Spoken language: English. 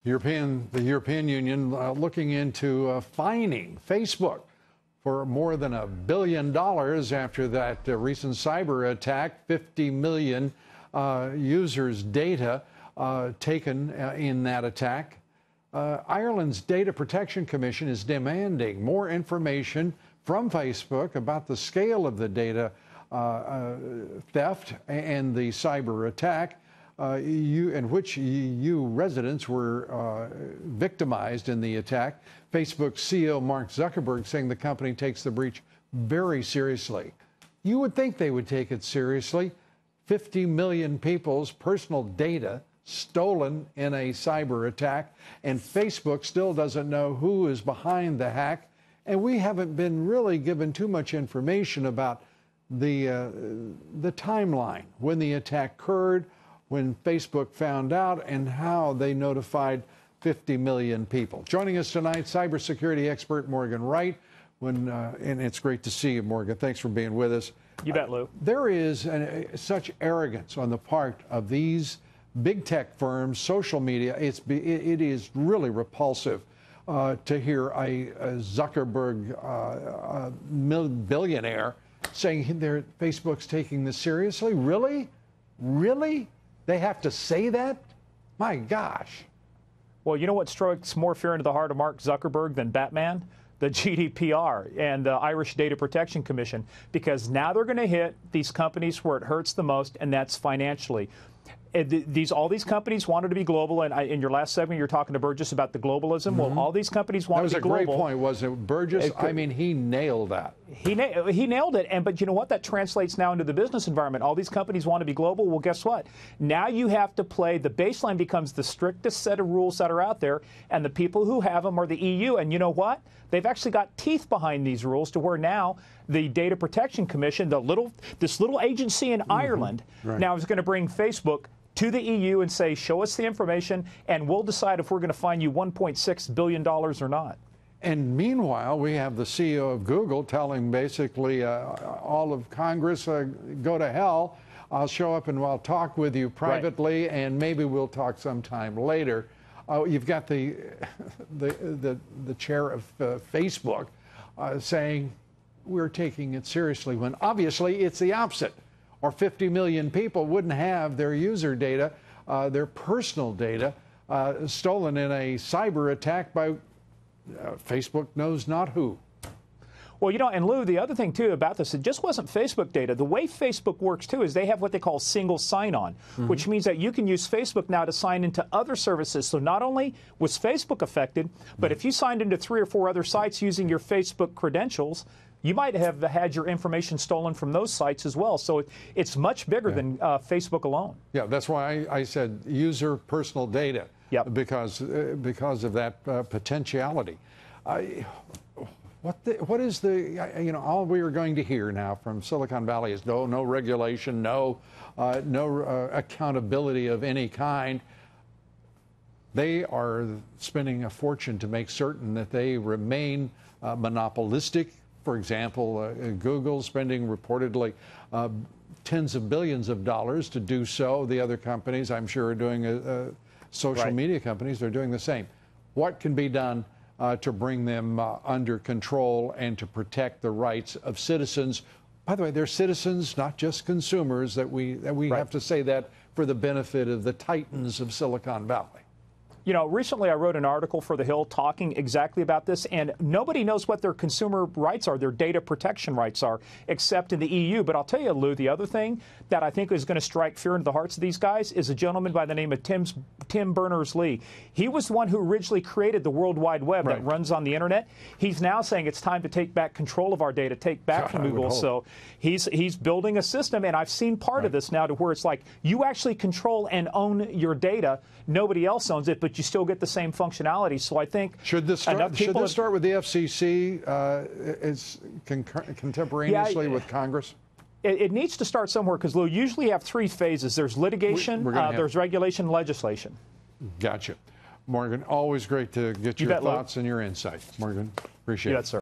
The European Union looking into fining Facebook for more than $1 billion after that recent cyber attack. 50 million users' data taken in that attack. Ireland's Data Protection Commission is demanding more information from Facebook about the scale of the data theft and the cyber attack, in which EU residents were victimized in the attack. Facebook CEO Mark Zuckerberg saying the company takes the breach very seriously. You would think they would take it seriously. 50 million people's personal data stolen in a cyber attack, and Facebook still doesn't know who is behind the hack. And we haven't been really given too much information about the timeline, when the attack occurred, when Facebook found out, and how they notified 50 million people. Joining us tonight, cybersecurity expert Morgan Wright. And it's great to see you, Morgan. Thanks for being with us. You bet, Lou. There is such arrogance on the part of these big tech firms, social media. It is really repulsive to hear a Zuckerberg billionaire saying Facebook's taking this seriously. Really? Really? They have to say that? My gosh. Well, you know what strikes more fear into the heart of Mark Zuckerberg than Batman? The GDPR and the Irish Data Protection Commission, because now they're going to hit these companies where it hurts the most, and that's financially. All these companies wanted to be global, and in your last segment, you're talking to Burgess about the globalism. Well, all these companies wanted to be global. That was a great point, wasn't it, Burgess? I mean, he nailed that. He nailed it. But you know what? That translates now into the business environment. All these companies want to be global. Well, guess what? Now you have to play. The baseline becomes the strictest set of rules that are out there, and the people who have them are the EU. And you know what? They've actually got teeth behind these rules to where now the Data Protection Commission, this little agency in Ireland, now is going to bring Facebook to the EU and say, show us the information, and we'll decide if we're going to fine you $1.6 billion or not. And meanwhile, we have the CEO of Google telling basically all of Congress, go to hell. I'll show up and I'll talk with you privately, and maybe we'll talk sometime later. You've got the chair of Facebook saying we're taking it seriously, when obviously it's the opposite. Or 50 million people wouldn't have their user data, their personal data, stolen in a cyber attack by Facebook knows not who. Well, you know, and Lou, the other thing, too, about this, it just wasn't Facebook data. The way Facebook works, too, is they have what they call single sign-on, which means that you can use Facebook now to sign into other services. So not only was Facebook affected, but if you signed into 3 or 4 other sites using your Facebook credentials, you might have had your information stolen from those sites as well. So it's much bigger than Facebook alone. Yeah, that's why I said user personal data, because of that potentiality. What is the, all we are going to hear now from Silicon Valley is no regulation, no accountability of any kind. They are spending a fortune to make certain that they remain monopolistic. For example, Google spending reportedly tens of billions of dollars to do so. The other companies, I'm sure, are doing, social media companies are doing the same. What can be done to bring them under control and to protect the rights of citizens? By the way, they're citizens, not just consumers. That we have to say that for the benefit of the titans of Silicon Valley. You know, recently I wrote an article for The Hill talking exactly about this, and nobody knows what their consumer rights are, their data protection rights are, except in the EU. But I'll tell you, Lou, the other thing that I think is going to strike fear into the hearts of these guys is a gentleman by the name of Tim Berners-Lee. He was the one who originally created the World Wide Web that runs on the internet. He's now saying it's time to take back control of our data, take back from Google. So he's building a system, and I've seen part of this now to where it's like you actually control and own your data. Nobody else owns it, but you still get the same functionality. So I think should this start with the FCC contemporaneously with Congress? It needs to start somewhere, because, Lou, usually you have 3 phases. There's litigation, there's regulation, legislation. Gotcha. Morgan, always great to get your thoughts and your insight. Morgan, appreciate it. Sir.